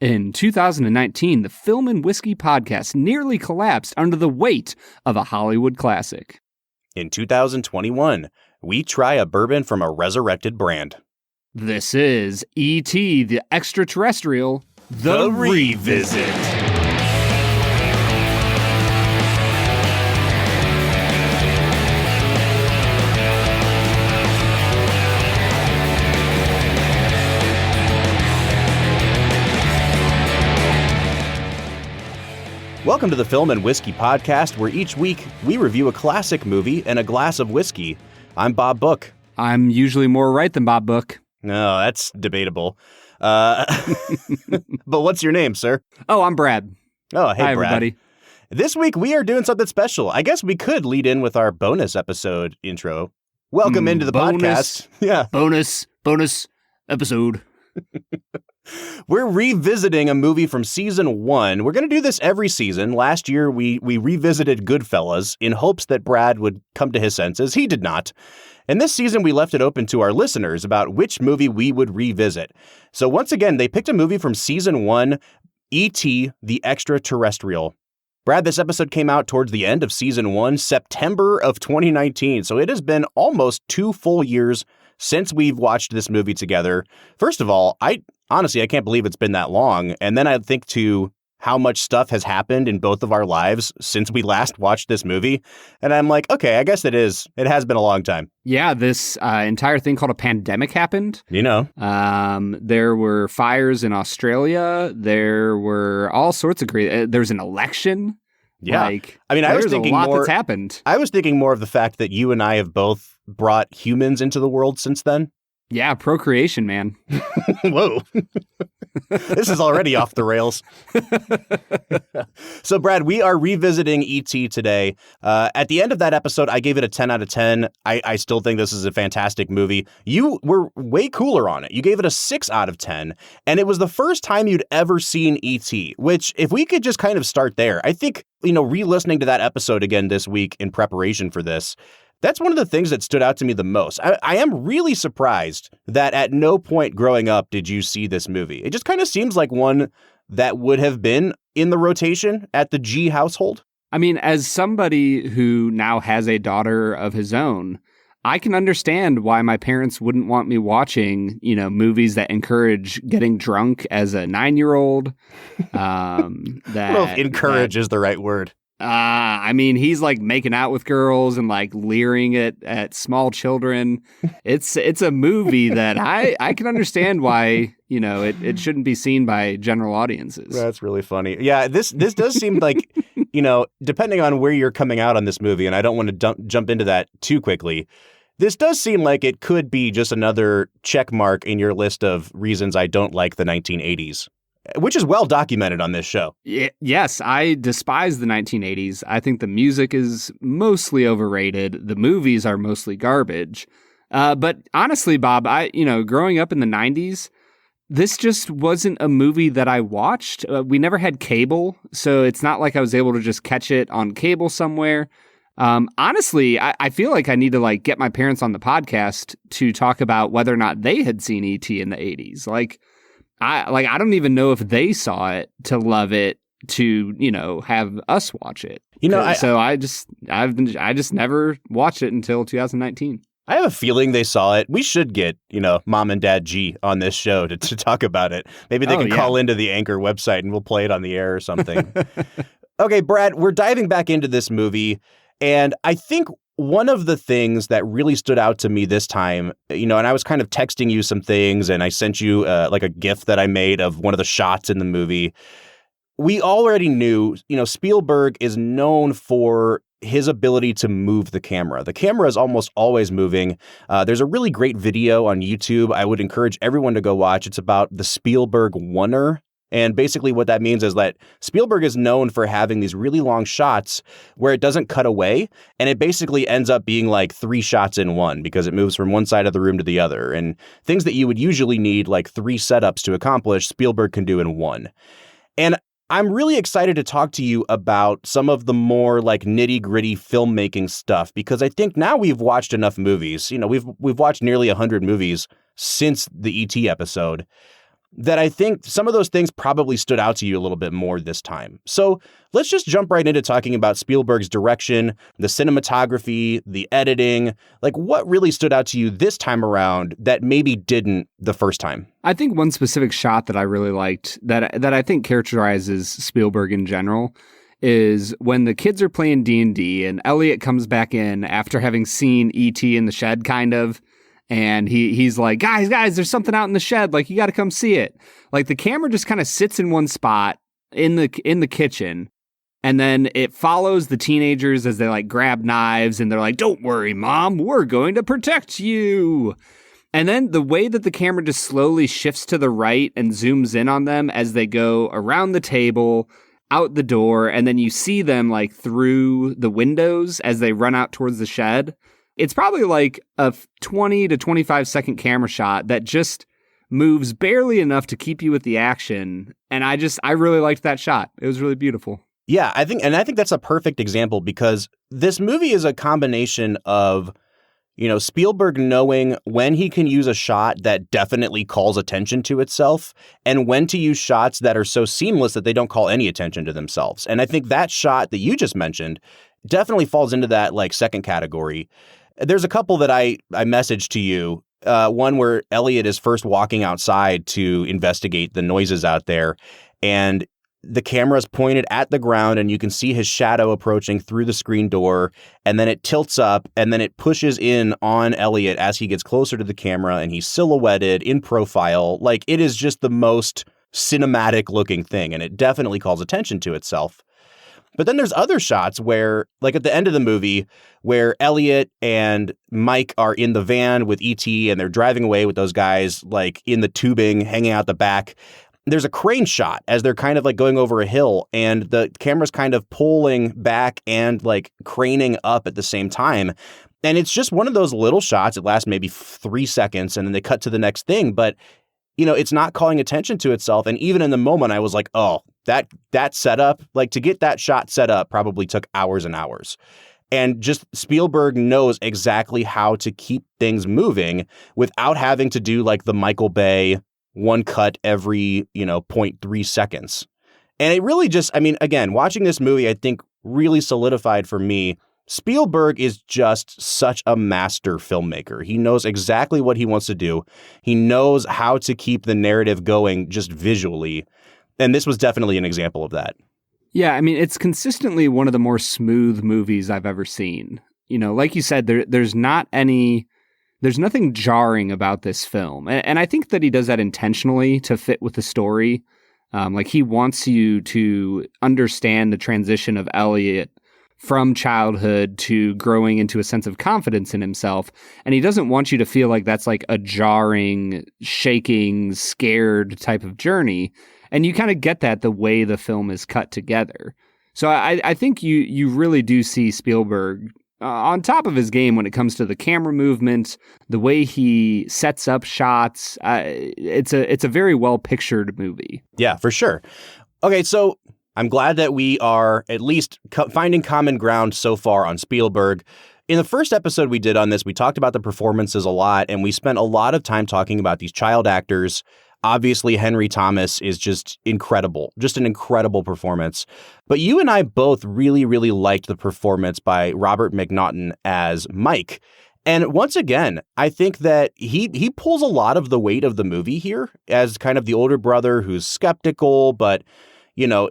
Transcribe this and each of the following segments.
In 2019, the Film and Whiskey podcast nearly collapsed under the weight of a Hollywood classic. In 2021, we try a bourbon from a resurrected brand. This is E.T. the Extra-Terrestrial, The Revisit. Welcome to the Film and Whiskey podcast, where each week we review a classic movie and a glass of whiskey. I'm Bob Book. I'm usually more right than Bob Book. No, that's debatable. But what's your name, sir? Oh, I'm Brad. Oh, hey, Hi, Brad. everybody. This week we are doing something special. I guess we could lead in with our bonus episode intro. Welcome into the podcast. Yeah. Bonus episode. We're revisiting a movie from season 1. We're going to do this every season. Last year, we revisited Goodfellas in hopes that Brad would come to his senses. He did not. And this season, we left it open to our listeners about which movie we would revisit. So once again, they picked a movie from season 1, E.T. the Extra-Terrestrial. Brad, this episode came out towards the end of season 1, September of 2019. So it has been almost 2 full years since we've watched this movie together. First of all, honestly, I can't believe it's been that long. And then I think to how much stuff has happened in both of our lives since we last watched this movie. And I'm like, okay, I guess it has been a long time. Yeah, this entire thing called a pandemic happened. You know. There were fires in Australia. There were all sorts of great... There was an election. Yeah. I was thinking a lot that's happened. I was thinking more of the fact that you and I have both brought humans into the world since then. Yeah, procreation, man. Whoa. This is already off the rails. So, Brad, we are revisiting E.T. today. At the end of that episode, I gave it a 10 out of 10. I still think this is a fantastic movie. You were way cooler on it. You gave it a 6 out of 10. And it was the first time you'd ever seen E.T., which, if we could just kind of start there, I think, re-listening to that episode again this week in preparation for this, that's one of the things that stood out to me the most. I am really surprised that at no point growing up did you see this movie. It just kind of seems like one that would have been in the rotation at the G household. I mean, as somebody who now has a daughter of his own, I can understand why my parents wouldn't want me watching, movies that encourage getting drunk as a 9-year-old. I don't know if encourage is the right word. I mean, he's like making out with girls and like leering at small children. It's a movie that I can understand why, it shouldn't be seen by general audiences. That's really funny. Yeah, this does seem like, depending on where you're coming out on this movie, and I don't want to jump into that too quickly, this does seem like it could be just another check mark in your list of reasons I don't like the 1980s. Which is well documented on this show. Yes, I despise the 1980s. I think the music is mostly overrated. The movies are mostly garbage. But honestly, Bob, growing up in the 90s, this just wasn't a movie that I watched. We never had cable, so it's not like I was able to just catch it on cable somewhere. Honestly, I feel like I need to get my parents on the podcast to talk about whether or not they had seen E.T. in the 80s. I don't even know if they saw it to love it to, have us watch it. I just never watched it until 2019. I have a feeling they saw it. We should get, Mom and Dad G on this show to talk about it. Maybe they can call into the Anchor website and we'll play it on the air or something. Okay, Brad, we're diving back into this movie. And I think one of the things that really stood out to me this time, and I was kind of texting you some things and I sent you a GIF that I made of one of the shots in the movie. We already knew, Spielberg is known for his ability to move the camera. The camera is almost always moving. There's a really great video on YouTube I would encourage everyone to go watch. It's about the Spielberg oneer. And basically what that means is that Spielberg is known for having these really long shots where it doesn't cut away. And it basically ends up being like 3 shots in one because it moves from one side of the room to the other. And things that you would usually need like 3 setups to accomplish, Spielberg can do in one. And I'm really excited to talk to you about some of the more like nitty-gritty filmmaking stuff because I think now we've watched enough movies. We've watched nearly 100 movies since the E.T. episode that I think some of those things probably stood out to you a little bit more this time. So let's just jump right into talking about Spielberg's direction, the cinematography, the editing. Like, what really stood out to you this time around that maybe didn't the first time? I think one specific shot that I really liked that I think characterizes Spielberg in general is when the kids are playing D&D and Elliot comes back in after having seen E.T. in the shed, kind of. And he's like, guys, there's something out in the shed. Like, you got to come see it. Like, the camera just kind of sits in one spot in the kitchen. And then it follows the teenagers as they like grab knives and they're like, don't worry, Mom, we're going to protect you. And then the way that the camera just slowly shifts to the right and zooms in on them as they go around the table, out the door, and then you see them like through the windows as they run out towards the shed. It's probably like a 20 to 25 second camera shot that just moves barely enough to keep you with the action. And I really liked that shot. It was really beautiful. Yeah, I think that's a perfect example because this movie is a combination of, Spielberg knowing when he can use a shot that definitely calls attention to itself and when to use shots that are so seamless that they don't call any attention to themselves. And I think that shot that you just mentioned definitely falls into that like second category. There's a couple that I messaged to you. One where Elliot is first walking outside to investigate the noises out there, and the camera is pointed at the ground, and you can see his shadow approaching through the screen door, and then it tilts up, and then it pushes in on Elliot as he gets closer to the camera, and he's silhouetted in profile. Like, it is just the most cinematic looking thing, and it definitely calls attention to itself. But then there's other shots where, like at the end of the movie, where Elliot and Mike are in the van with E.T. and they're driving away with those guys like in the tubing hanging out the back. There's a crane shot as they're kind of like going over a hill and the camera's kind of pulling back and like craning up at the same time. And it's just one of those little shots. It lasts maybe 3 seconds and then they cut to the next thing. But, it's not calling attention to itself. And even in the moment, I was like, oh, that setup, like to get that shot set up probably took hours and hours. And just Spielberg knows exactly how to keep things moving without having to do like the Michael Bay one cut every, 0.3 seconds. And it really just, again, watching this movie, I think really solidified for me, Spielberg is just such a master filmmaker. He knows exactly what he wants to do. He knows how to keep the narrative going just visually. And this was definitely an example of that. Yeah, it's consistently one of the more smooth movies I've ever seen. Like you said, there's nothing jarring about this film. And I think that he does that intentionally to fit with the story. Like he wants you to understand the transition of Elliot from childhood to growing into a sense of confidence in himself. And he doesn't want you to feel like that's like a jarring, shaking, scared type of journey. And you kind of get that the way the film is cut together. So I think you really do see Spielberg on top of his game when it comes to the camera movement, the way he sets up shots. It's a very well pictured movie. Yeah, for sure. Okay, so I'm glad that we are at least finding common ground so far on Spielberg. In the first episode we did on this, we talked about the performances a lot, and we spent a lot of time talking about these child actors. Obviously, Henry Thomas is just incredible, just an incredible performance. But you and I both really, really liked the performance by Robert McNaughton as Mike. And once again, I think that he pulls a lot of the weight of the movie here as kind of the older brother who's skeptical, but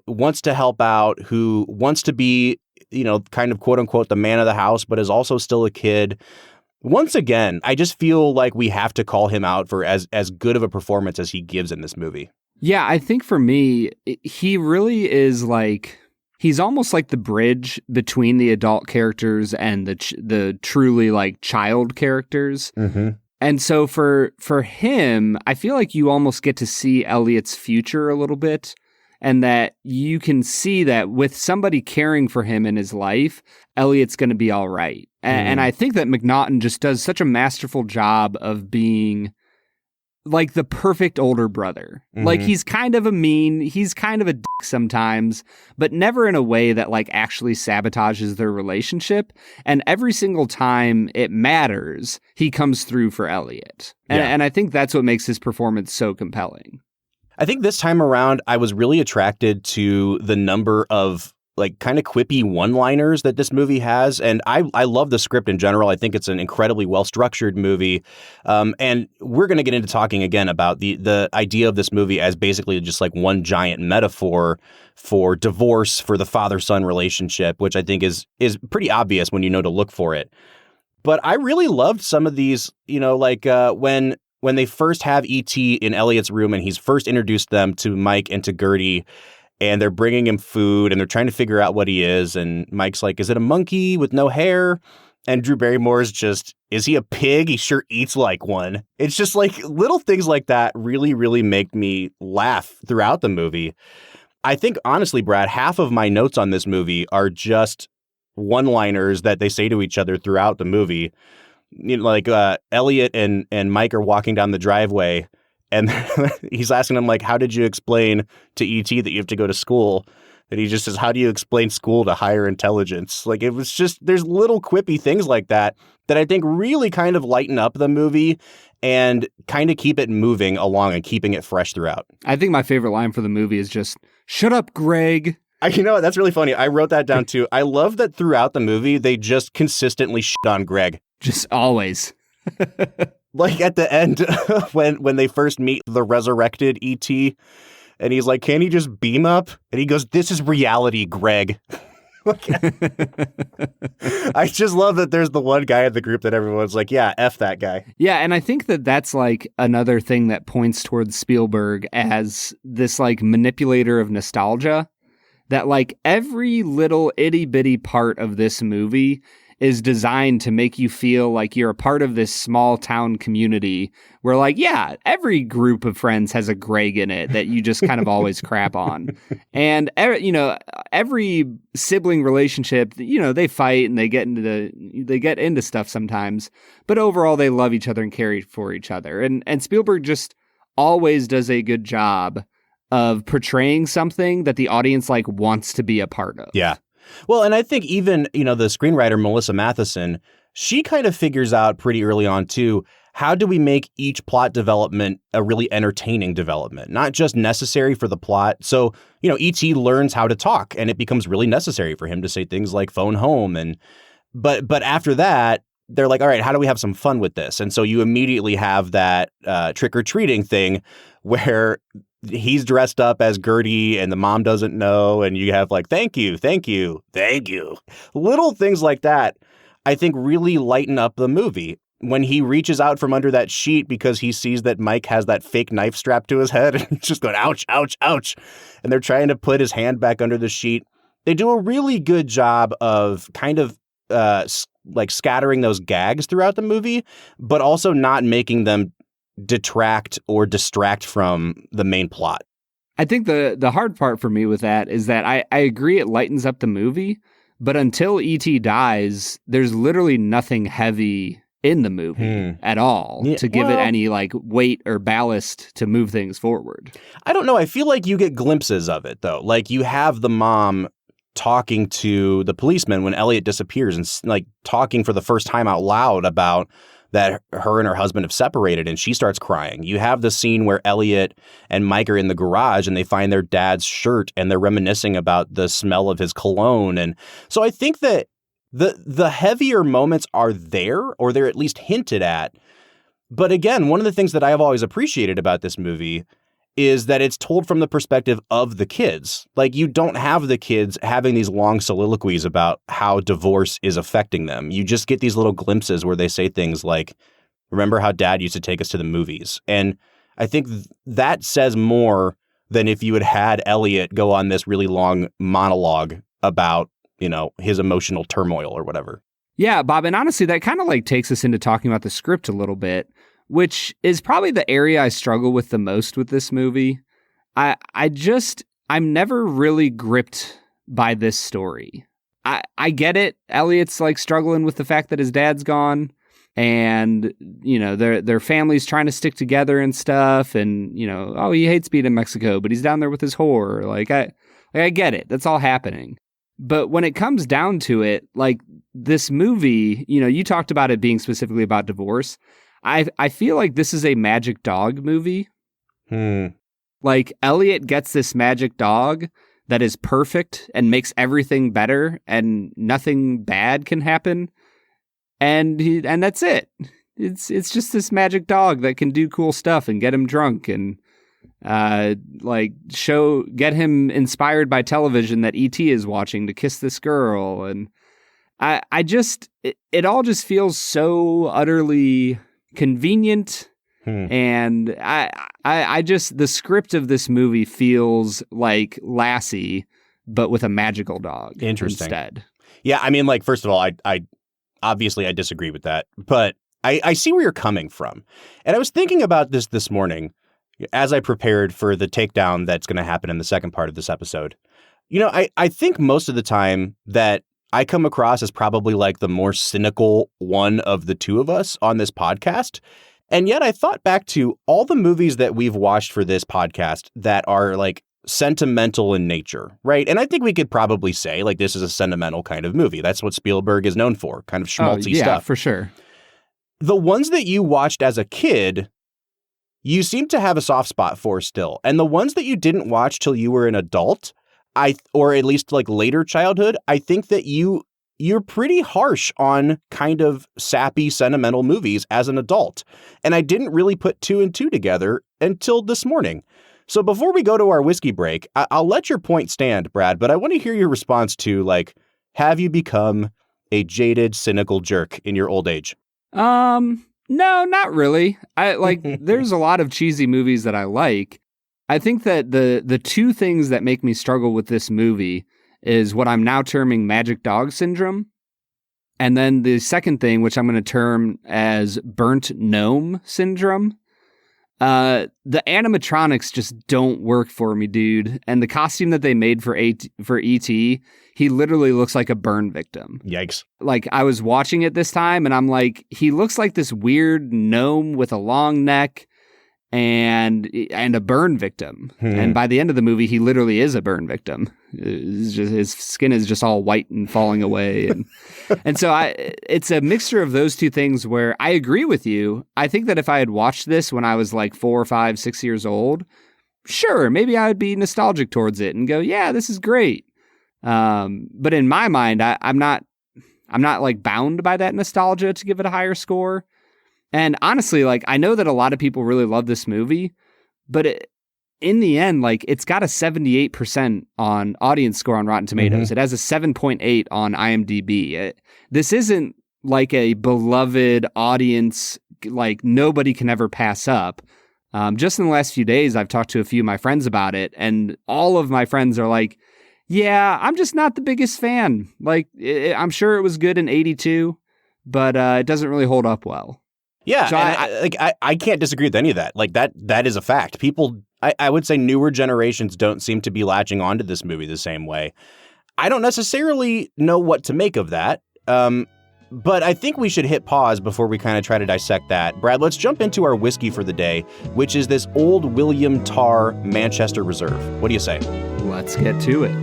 wants to help out, who wants to be, kind of quote unquote, the man of the house, but is also still a kid. Once again, I just feel like we have to call him out for as good of a performance as he gives in this movie. Yeah, I think for me, he really is like, he's almost like the bridge between the adult characters and the truly like child characters. Mm-hmm. And so for him, I feel like you almost get to see Elliot's future a little bit. And that you can see that with somebody caring for him in his life, Elliot's going to be all right. And I think that McNaughton just does such a masterful job of being like the perfect older brother. Mm-hmm. Like he's kind of he's kind of a dick sometimes, but never in a way that like actually sabotages their relationship. And every single time it matters, he comes through for Elliot. And I think that's what makes his performance so compelling. I think this time around, I was really attracted to the number of like kind of quippy one-liners that this movie has. And I love the script in general. I think it's an incredibly well-structured movie. And we're going to get into talking again about the idea of this movie as basically just like one giant metaphor for divorce, for the father-son relationship, which I think is pretty obvious when you know to look for it. But I really loved some of these, like when they first have E.T. in Elliot's room and he's first introduced them to Mike and to Gertie, and they're bringing him food and they're trying to figure out what he is. And Mike's like, is it a monkey with no hair? And Drew Barrymore's just, is he a pig? He sure eats like one. It's just like little things like that really, really make me laugh throughout the movie. I think, honestly, Brad, half of my notes on this movie are just one-liners that they say to each other throughout the movie. Like Elliot and Mike are walking down the driveway and he's asking him, like, how did you explain to E.T. that you have to go to school? And he just says, how do you explain school to higher intelligence? Like, it was just, there's little quippy things like that I think really kind of lighten up the movie and kind of keep it moving along and keeping it fresh throughout. I think my favorite line for the movie is just, shut up, Greg. You know what? That's really funny. I wrote that down too. I love that throughout the movie, they just consistently shit on Greg. Just always. Like at the end when they first meet the resurrected E.T. and he's like, can he just beam up? And he goes, this is reality, Greg. I just love that there's the one guy in the group that everyone's like, yeah, F that guy. Yeah, and I think that that's like another thing that points towards Spielberg as this like manipulator of nostalgia. That like every little itty bitty part of this movie is designed to make you feel like you're a part of this small town community where like, yeah, every group of friends has a Greg in it that you just kind of always crap on. And, every sibling relationship, they fight and they get into stuff sometimes, but overall they love each other and care for each other. And Spielberg just always does a good job of portraying something that the audience like wants to be a part of. Yeah. Well, and I think even, the screenwriter, Melissa Matheson, she kind of figures out pretty early on, too, how do we make each plot development a really entertaining development, not just necessary for the plot. So, E.T. learns how to talk and it becomes really necessary for him to say things like phone home. But after that, they're like, all right, how do we have some fun with this? And so you immediately have that trick-or-treating thing where he's dressed up as Gertie and the mom doesn't know. And you have like, thank you. Little things like that, I think really lighten up the movie. When he reaches out from under that sheet because he sees that Mike has that fake knife strapped to his head and he's just going, ouch, ouch, ouch. And they're trying to put his hand back under the sheet. They do a really good job of kind of like scattering those gags throughout the movie, but also not making them detract or distract from the main plot. I think the hard part for me with that is that I agree it lightens up the movie, but until E.T. dies, there's literally nothing heavy in the movie at all to give it any like weight or ballast to move things forward. I don't know. I feel like you get glimpses of it though. Like you have the mom talking to the policeman when Elliot disappears and like talking for the first time out loud about that her and her husband have separated and she starts crying. You have the scene where Elliot and Mike are in the garage and they find their dad's shirt and they're reminiscing about the smell of his cologne. And so I think that the heavier moments are there, or they're at least hinted at. But again, one of the things that I have always appreciated about this movie is that it's told from the perspective of the kids. Like you don't have the kids having these long soliloquies about how divorce is affecting them. You just get these little glimpses where they say things like, remember how dad used to take us to the movies? And I think that says more than if you had Elliot go on this really long monologue about, his emotional turmoil or whatever. Yeah, Bob. And honestly, that kind of like takes us into talking about the script a little bit, which is probably the area I struggle with the most with this movie. I'm never really gripped by this story. I get it. Elliot's like struggling with the fact that his dad's gone and, their family's trying to stick together and stuff. And, he hates being in Mexico, but he's down there with his whore. I get it. That's all happening. But when it comes down to it, like this movie, you talked about it being specifically about divorce. I feel like this is a magic dog movie. Like, Elliot gets this magic dog that is perfect and makes everything better and nothing bad can happen. And that's it. It's just this magic dog that can do cool stuff and get him drunk and get him inspired by television that E.T. is watching to kiss this girl. And it all just feels so utterly convenient. And the script of this movie feels like Lassie, but with a magical dog. Interesting. Instead. Yeah, I mean, like, first of all, I obviously I disagree with that, but I see where you're coming from. And I was thinking about this morning as I prepared for the takedown that's going to happen in the second part of this episode. You know, I think most of the time that I come across as probably like the more cynical one of the two of us on this podcast. And yet I thought back to all the movies that we've watched for this podcast that are like sentimental in nature, right? And I think we could probably say like this is a sentimental kind of movie. That's what Spielberg is known for, kind of schmaltzy stuff. Yeah, for sure. The ones that you watched as a kid, you seem to have a soft spot for still. And the ones that you didn't watch till you were an adult, or at least like later childhood, I think that you're pretty harsh on kind of sappy, sentimental movies as an adult. And I didn't really put two and two together until this morning. So before we go to our whiskey break, I'll let your point stand, Brad, but I want to hear your response to, like, have you become a jaded, cynical jerk in your old age? No, not really. There's a lot of cheesy movies that I like. I think that the two things that make me struggle with this movie is what I'm now terming magic dog syndrome. And then the second thing, which I'm going to term as burnt gnome syndrome. The animatronics just don't work for me, dude. And the costume that they made for E.T., he literally looks like a burn victim. Yikes. Like, I was watching it this time and I'm like, he looks like this weird gnome with a long neck and a burn victim. And by the end of the movie, he literally is a burn victim. His skin is just all white and falling away. And so it's a mixture of those two things where I agree with you. I think that if I had watched this when I was like 4, 5, 6 years old, sure, maybe I would be nostalgic towards it and go, yeah, this is great. But in my mind, I'm not like bound by that nostalgia to give it a higher score. And honestly, like, I know that a lot of people really love this movie, but in the end, like, it's got a 78% on audience score on Rotten Tomatoes. It has a 7.8 on IMDb. This isn't like a beloved audience, like nobody can ever pass up. Just in the last few days, I've talked to a few of my friends about it, and all of my friends are like, yeah, I'm just not the biggest fan. Like, I'm sure it was good in 82, but it doesn't really hold up well. Yeah, so I can't disagree with any of that. Like, that is a fact. People, I would say newer generations don't seem to be latching onto this movie the same way. I don't necessarily know what to make of that, but I think we should hit pause before we kind of try to dissect that. Brad, let's jump into our whiskey for the day, which is this Old William Tarr Manchester Reserve. What do you say? Let's get to it.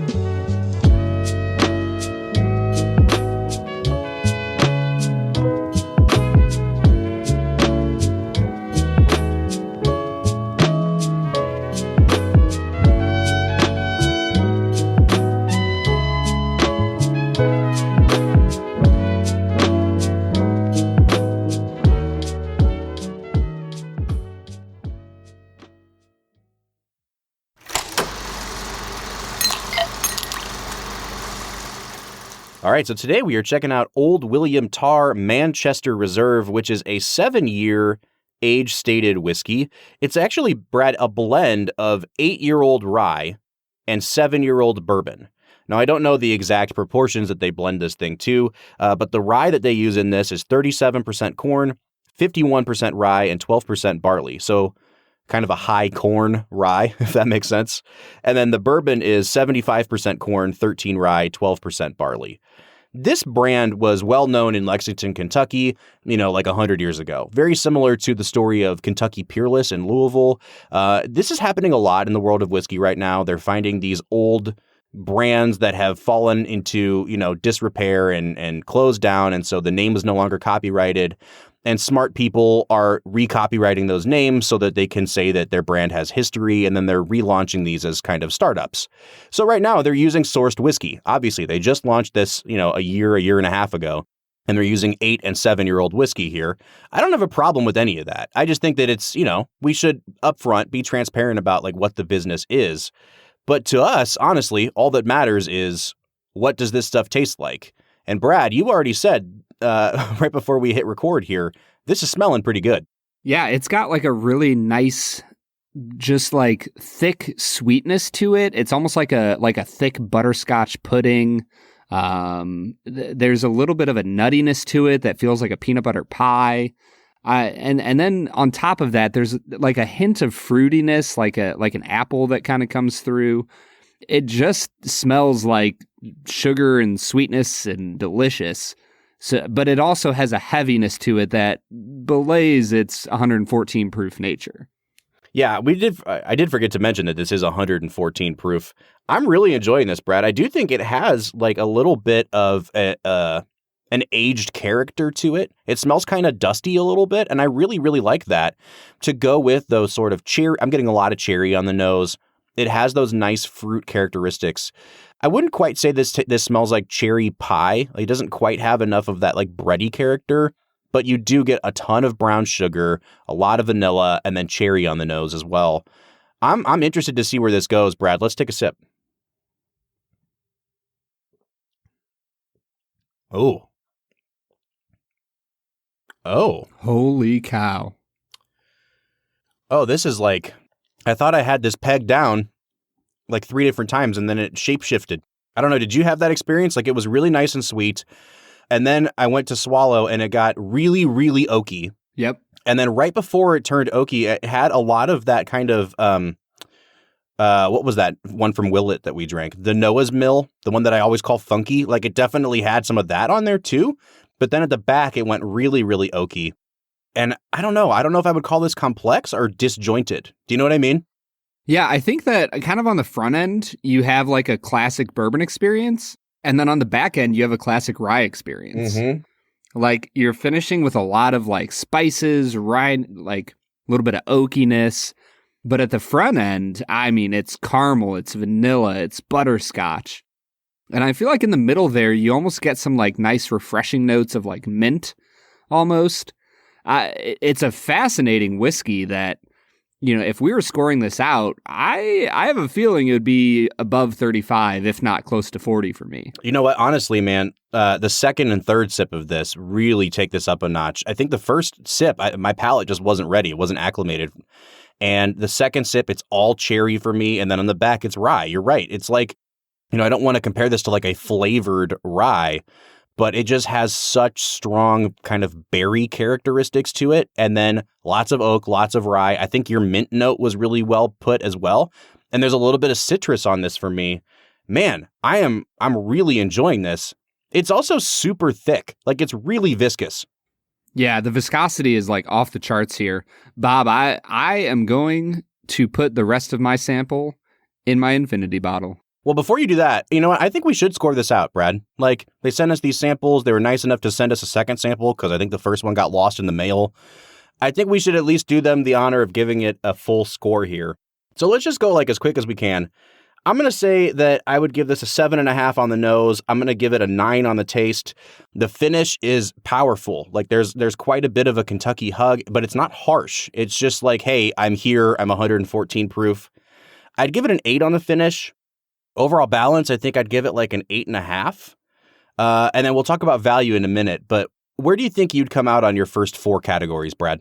All right, so today we are checking out Old William Tarr Manchester Reserve, which is a 7-year age-stated whiskey. It's actually, Brad, a blend of 8-year-old rye and 7-year-old bourbon. Now, I don't know the exact proportions that they blend this thing to, but the rye that they use in this is 37% corn, 51% rye, and 12% barley. So kind of a high corn rye, if that makes sense. And then the bourbon is 75% corn, 13 rye, 12% barley. This brand was well known in Lexington, Kentucky, like 100 years ago. Very similar to the story of Kentucky Peerless in Louisville. This is happening a lot in the world of whiskey right now. They're finding these old brands that have fallen into, disrepair and closed down. And so the name is no longer copyrighted. And smart people are recopywriting those names so that they can say that their brand has history, and then they're relaunching these as kind of startups. So right now they're using sourced whiskey. Obviously, they just launched this, a year and a half ago, and they're using 8 and 7-year-old whiskey here. I don't have a problem with any of that. I just think that it's, we should upfront be transparent about like what the business is. But to us, honestly, all that matters is what does this stuff taste like? And Brad, you already said right before we hit record here, this is smelling pretty good. Yeah, it's got like a really nice, just like thick sweetness to it. It's almost like a thick butterscotch pudding. There's a little bit of a nuttiness to it that feels like a peanut butter pie. And then on top of that, there's like a hint of fruitiness, like an apple that kind of comes through. It just smells like sugar and sweetness and delicious. So, but it also has a heaviness to it that belays its 114 proof nature. Yeah, I did forget to mention that this is 114 proof. I'm really enjoying this, Brad. I do think it has like a little bit of an aged character to it. It smells kind of dusty a little bit, and I really, really like that to go with those sort of cherry. I'm getting a lot of cherry on the nose. It has those nice fruit characteristics. I wouldn't quite say this smells like cherry pie. It doesn't quite have enough of that like bready character, but you do get a ton of brown sugar, a lot of vanilla, and then cherry on the nose as well. I'm interested to see where this goes, Brad. Let's take a sip. Oh. Holy cow. Oh, this is like, I thought I had this pegged down like 3 different times and then it shapeshifted. I don't know. Did you have that experience? Like it was really nice and sweet. And then I went to swallow and it got really, really oaky. Yep. And then right before it turned oaky, it had a lot of that kind of, what was that one from Willet that we drank? The Noah's Mill, the one that I always call funky. Like it definitely had some of that on there too. But then at the back, it went really, really oaky. And I don't know. I don't know if I would call this complex or disjointed. Do you know what I mean? Yeah, I think that kind of on the front end, you have like a classic bourbon experience. And then on the back end, you have a classic rye experience. Mm-hmm. Like you're finishing with a lot of like spices, rye, like a little bit of oakiness. But at the front end, I mean, it's caramel, it's vanilla, it's butterscotch. And I feel like in the middle there, you almost get some like nice refreshing notes of like mint almost. It's a fascinating whiskey that, if we were scoring this out, I have a feeling it would be above 35, if not close to 40 for me. You know what? Honestly, man, the second and third sip of this really take this up a notch. I think the first sip, my palate just wasn't ready. It wasn't acclimated. And the second sip, it's all cherry for me. And then on the back, it's rye. You're right. It's like, I don't want to compare this to like a flavored rye, but it just has such strong kind of berry characteristics to it. And then lots of oak, lots of rye. I think your mint note was really well put as well. And there's a little bit of citrus on this for me. Man, I'm really enjoying this. It's also super thick. Like it's really viscous. Yeah, the viscosity is like off the charts here. Bob, I am going to put the rest of my sample in my infinity bottle. Well, before you do that, you know what? I think we should score this out, Brad. Like, they sent us these samples. They were nice enough to send us a second sample because I think the first one got lost in the mail. I think we should at least do them the honor of giving it a full score here. So let's just go like as quick as we can. I'm going to say that I would give this a 7.5 on the nose. I'm going to give it a 9 on the taste. The finish is powerful. Like there's quite a bit of a Kentucky hug, but it's not harsh. It's just like, hey, I'm here. I'm 114 proof. I'd give it an 8 on the finish. Overall balance, I think I'd give it like an 8.5. And then we'll talk about value in a minute. But where do you think you'd come out on your first 4 categories, Brad?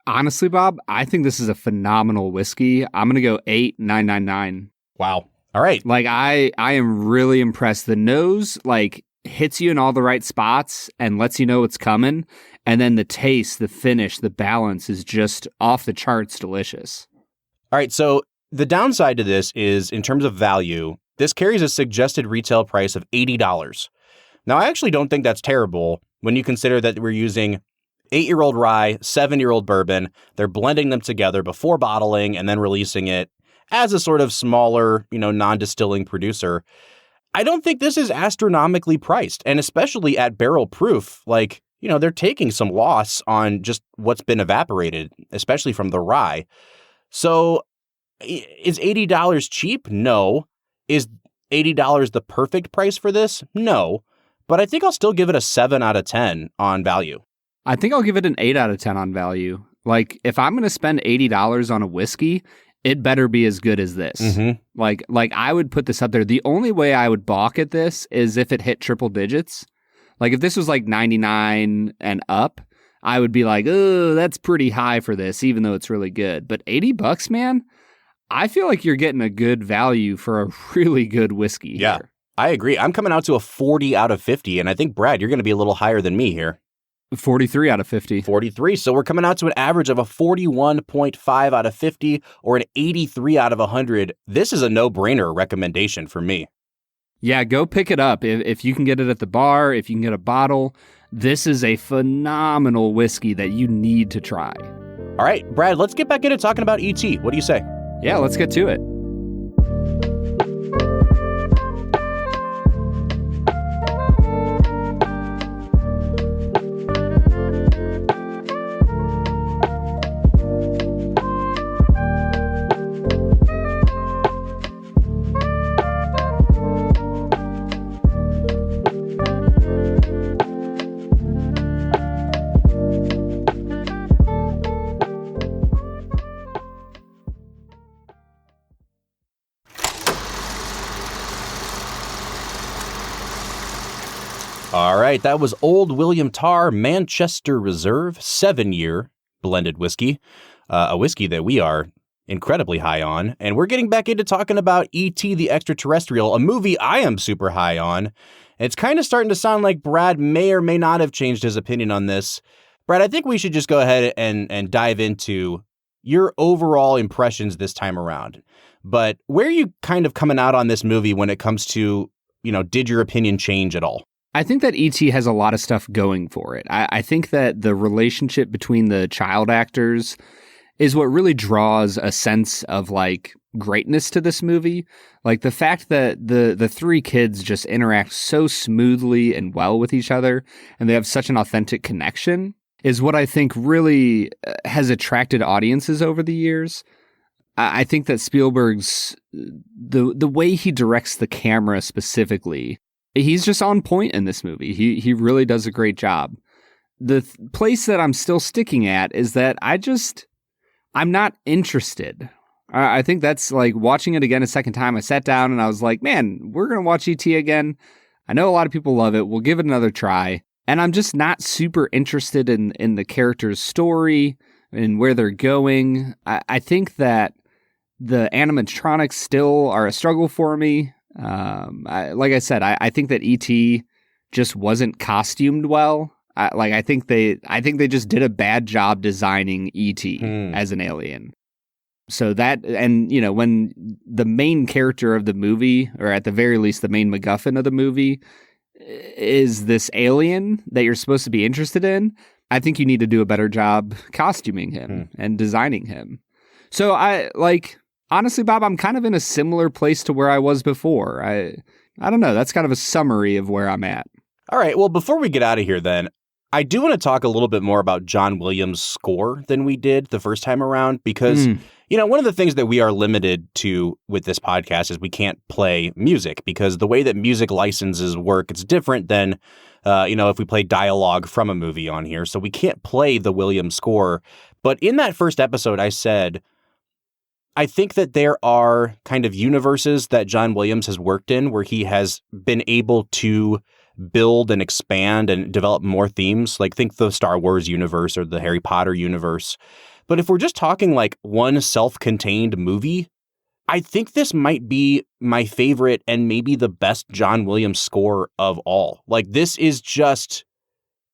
Honestly, Bob, I think this is a phenomenal whiskey. I'm going to go 8.999. Wow. All right. Like I am really impressed. The nose like hits you in all the right spots and lets you know what's coming. And then the taste, the finish, the balance is just off the charts delicious. All right. So the downside to this is in terms of value, this carries a suggested retail price of $80. Now, I actually don't think that's terrible when you consider that we're using 8-year-old rye, 7-year-old bourbon. They're blending them together before bottling and then releasing it as a sort of smaller, non-distilling producer. I don't think this is astronomically priced, and especially at barrel proof. Like, they're taking some loss on just what's been evaporated, especially from the rye. So is $80 cheap? No. Is $80 the perfect price for this? No. But I think I'll still give it a 7 out of 10 on value. I think I'll give it an 8 out of 10 on value. Like, if I'm going to spend $80 on a whiskey, it better be as good as this. Mm-hmm. Like I would put this up there. The only way I would balk at this is if it hit triple digits. Like, if this was like 99 and up, I would be like, oh, that's pretty high for this, even though it's really good. But $80, man, I feel like you're getting a good value for a really good whiskey here. I agree. I'm coming out to a 40 out of 50, and I think, Brad, you're going to be a little higher than me here. 43 out of 50. 43. So we're coming out to an average of a 41.5 out of 50 or an 83 out of 100. This is a no-brainer recommendation for me. Yeah, go pick it up. If you can get it at the bar, if you can get a bottle, this is a phenomenal whiskey that you need to try. All right, Brad, let's get back into talking about E.T. What do you say? Yeah, let's get to it. All right, that was Old William Tarr Manchester Reserve 7-year blended whiskey, a whiskey that we are incredibly high on. And we're getting back into talking about E.T. the Extra-Terrestrial, a movie I am super high on. It's kind of starting to sound like Brad may or may not have changed his opinion on this. Brad, I think we should just go ahead and dive into your overall impressions this time around. But where are you kind of coming out on this movie when it comes to, did your opinion change at all? I think that E.T. has a lot of stuff going for it. I think that the relationship between the child actors is what really draws a sense of like greatness to this movie. Like the fact that the three kids just interact so smoothly and well with each other and they have such an authentic connection is what I think really has attracted audiences over the years. I think that Spielberg's the way he directs the camera specifically, he's just on point in this movie. He really does a great job. The place that I'm still sticking at is that I'm not interested. I think that's like watching it again a second time. I sat down and I was like, man, we're going to watch E.T. again. I know a lot of people love it. We'll give it another try. And I'm just not super interested in the character's story and where they're going. I think that the animatronics still are a struggle for me. Like I said, I think that E.T. just wasn't costumed well. I think they just did a bad job designing E.T. as an alien. So that, and when the main character of the movie, or at the very least the main MacGuffin of the movie, is this alien that you're supposed to be interested in, I think you need to do a better job costuming him and designing him. So honestly, Bob, I'm kind of in a similar place to where I was before. I don't know. That's kind of a summary of where I'm at. All right. Well, before we get out of here, then, I do want to talk a little bit more about John Williams' score than we did the first time around, because, one of the things that we are limited to with this podcast is we can't play music, because the way that music licenses work, it's different than, if we play dialogue from a movie on here. So we can't play the Williams score. But in that first episode, I said, I think that there are kind of universes that John Williams has worked in where he has been able to build and expand and develop more themes. Like think the Star Wars universe or the Harry Potter universe. But if we're just talking like one self-contained movie, I think this might be my favorite and maybe the best John Williams score of all. Like this is just,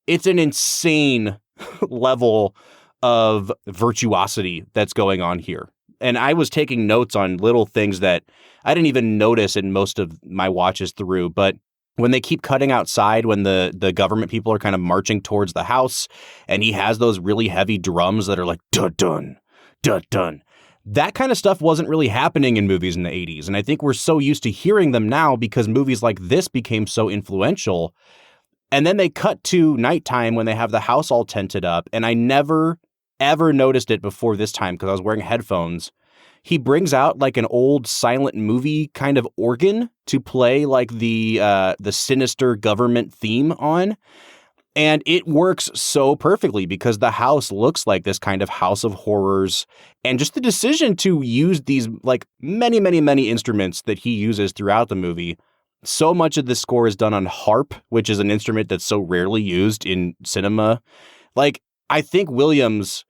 it's an insane level of virtuosity that's going on here. And I was taking notes on little things that I didn't even notice in most of my watches through. But when they keep cutting outside, when the government people are kind of marching towards the house, and he has those really heavy drums that are like, dun-dun, dun-dun. That kind of stuff wasn't really happening in movies in the 80s. And I think we're so used to hearing them now because movies like this became so influential. And then they cut to nighttime when they have the house all tented up. And I never, ever noticed it before this time because I was wearing headphones. He brings out like an old silent movie kind of organ to play like the sinister government theme on. And it works so perfectly because the house looks like this kind of house of horrors. And just the decision to use these like many, many, many instruments that he uses throughout the movie. So much of the score is done on harp, which is an instrument that's so rarely used in cinema. Like, I think Williams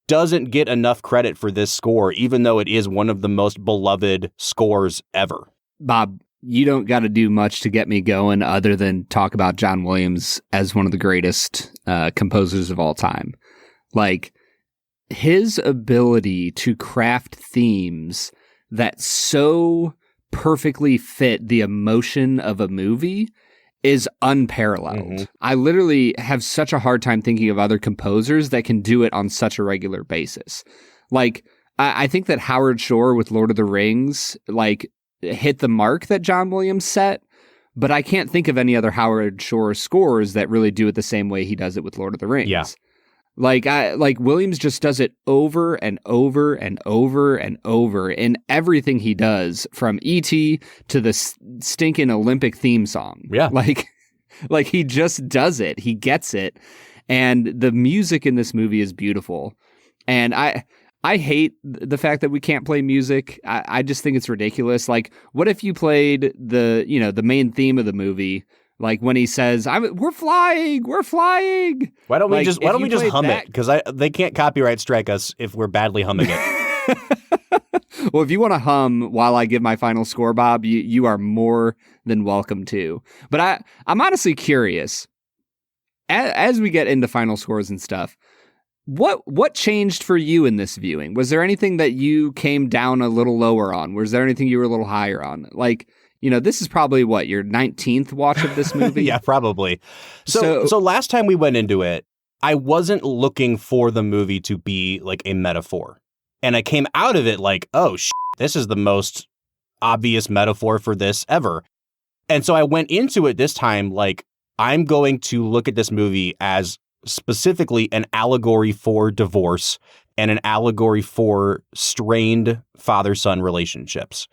doesn't get enough credit for this score, even though it is one of the most beloved scores ever. Bob, you don't got to do much to get me going other than talk about John Williams as one of the greatest composers of all time. Like, his ability to craft themes that so perfectly fit the emotion of a movie is unparalleled. Mm-hmm. I literally have such a hard time thinking of other composers that can do it on such a regular basis. Like, I think that Howard Shore with Lord of the Rings, like, hit the mark that John Williams set, but I can't think of any other Howard Shore scores that really do it the same way he does it with Lord of the Rings. Yeah. Like Williams just does it over and over and over and over in everything he does, from E.T. to the stinking Olympic theme song. Yeah. Like he just does it. He gets it. And the music in this movie is beautiful. And I hate the fact that we can't play music. I just think it's ridiculous. Like, what if you played the main theme of the movie? Like when he says, "We're flying." Why don't we just hum it? Because they can't copyright strike us if we're badly humming it. Well, if you want to hum while I give my final score, Bob, you are more than welcome to. But I'm honestly curious, as we get into final scores and stuff, what changed for you in this viewing? Was there anything that you came down a little lower on? Was there anything you were a little higher on? Like, this is probably your 19th watch of this movie? Yeah, probably. So last time we went into it, I wasn't looking for the movie to be like a metaphor. And I came out of it like, oh, this is the most obvious metaphor for this ever. And so I went into it this time like, I'm going to look at this movie as specifically an allegory for divorce and an allegory for strained father-son relationships.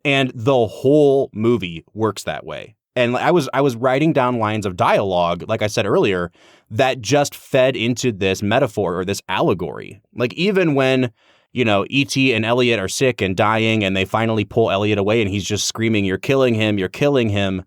And the whole movie works that way. And I was writing down lines of dialogue, like I said earlier, that just fed into this metaphor or this allegory. Like even when, E.T. and Elliot are sick and dying and they finally pull Elliot away and he's just screaming, "You're killing him, you're killing him."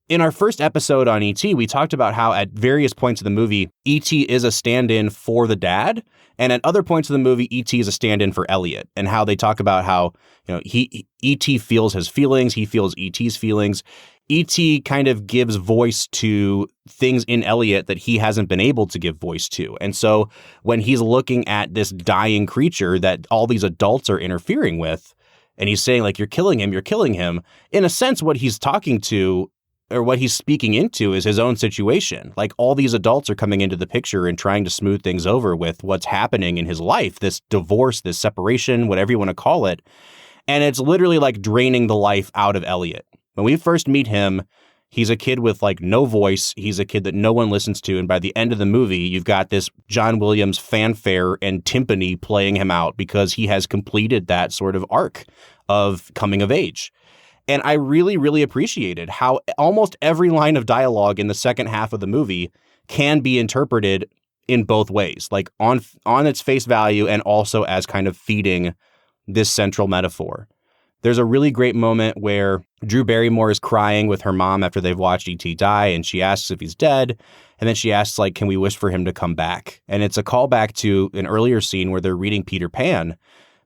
In our first episode on E.T., we talked about how at various points of the movie, E.T. is a stand-in for the dad. And at other points of the movie, E.T. is a stand-in for Elliot, and how they talk about how, E.T. feels his feelings. He feels E.T.'s feelings. E.T. kind of gives voice to things in Elliot that he hasn't been able to give voice to. And so when he's looking at this dying creature that all these adults are interfering with, and he's saying, like, you're killing him, in a sense, what he's talking to or what he's speaking into is his own situation. Like all these adults are coming into the picture and trying to smooth things over with what's happening in his life, this divorce, this separation, whatever you want to call it. And it's literally like draining the life out of Elliot. When we first meet him, he's a kid with like no voice. He's a kid that no one listens to. And by the end of the movie, you've got this John Williams fanfare and timpani playing him out because he has completed that sort of arc of coming of age. And I really, really appreciated how almost every line of dialogue in the second half of the movie can be interpreted in both ways, like on its face value and also as kind of feeding this central metaphor. There's a really great moment where Drew Barrymore is crying with her mom after they've watched E.T. die, and she asks if he's dead. And then she asks, like, can we wish for him to come back? And it's a callback to an earlier scene where they're reading Peter Pan.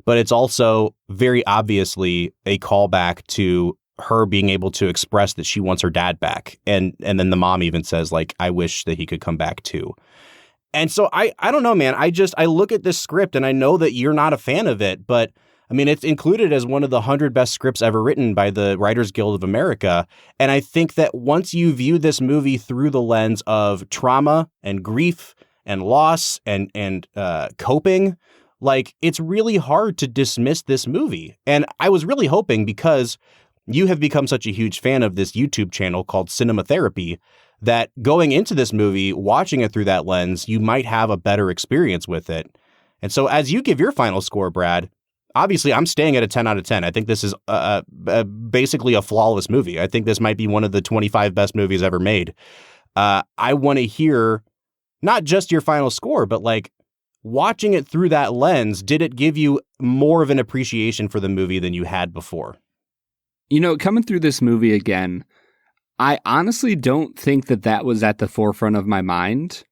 But it's also very obviously a callback to her being able to express that she wants her dad back. And then the mom even says, like, I wish that he could come back too. And so I don't know, man. I look at this script and I know that you're not a fan of it, but I mean, it's included as one of the 100 best scripts ever written by the Writers Guild of America. And I think that once you view this movie through the lens of trauma and grief and loss and coping, like, it's really hard to dismiss this movie. And I was really hoping, because you have become such a huge fan of this YouTube channel called Cinema Therapy, that going into this movie, watching it through that lens, you might have a better experience with it. And so as you give your final score, Brad, obviously I'm staying at a 10 out of 10. I think this is basically a flawless movie. I think this might be one of the 25 best movies ever made. I want to hear not just your final score, but like watching it through that lens, did it give you more of an appreciation for the movie than you had before? You know, coming through this movie again, I honestly don't think that was at the forefront of my mind.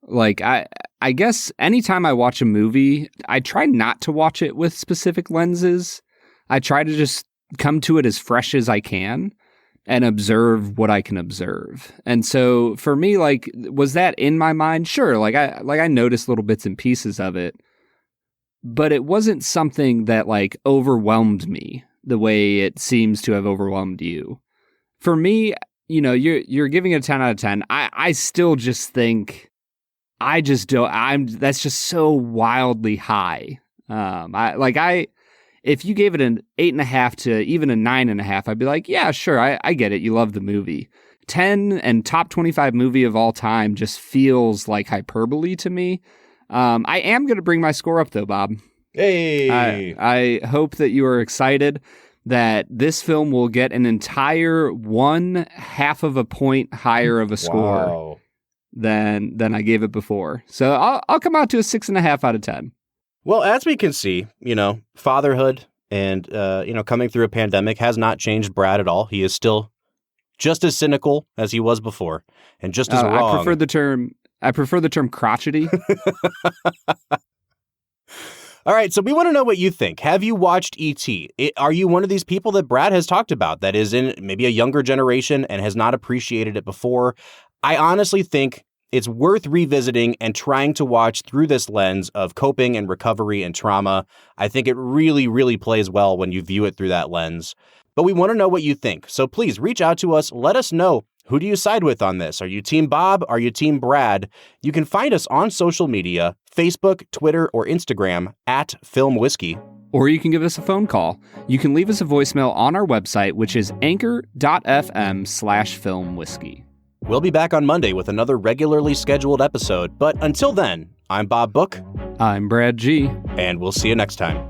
Like, I guess anytime I watch a movie, I try not to watch it with specific lenses. I try to just come to it as fresh as I can and observe what I can observe. And so for me, like, was that in my mind? Sure. I noticed little bits and pieces of it, but it wasn't something that like overwhelmed me the way it seems to have overwhelmed you. For me, you know, you're giving it a 10 out of 10. I still just think that's just so wildly high. If you gave it an 8.5 to even a 9.5, I'd be like, yeah, sure, I get it. You love the movie. 10 and top 25 movie of all time just feels like hyperbole to me. I am going to bring my score up though, Bob. Hey! I hope that you are excited that this film will get an entire 1/2 of a point higher of a score than I gave it before. So I'll come out to a 6.5 out of 10. Well, as we can see, you know, fatherhood and, coming through a pandemic has not changed Brad at all. He is still just as cynical as he was before and just as wrong. I prefer the term crotchety. All right, so we want to know what you think. Have you watched E.T.? Are you one of these people that Brad has talked about that is in maybe a younger generation and has not appreciated it before? I honestly think it's worth revisiting and trying to watch through this lens of coping and recovery and trauma. I think it really, really plays well when you view it through that lens. But we want to know what you think. So please reach out to us. Let us know. Who do you side with on this? Are you Team Bob? Are you Team Brad? You can find us on social media, Facebook, Twitter, or Instagram at Film Whiskey. Or you can give us a phone call. You can leave us a voicemail on our website, which is anchor.fm/filmwhiskey. We'll be back on Monday with another regularly scheduled episode. But until then, I'm Bob Book. I'm Brad G. And we'll see you next time.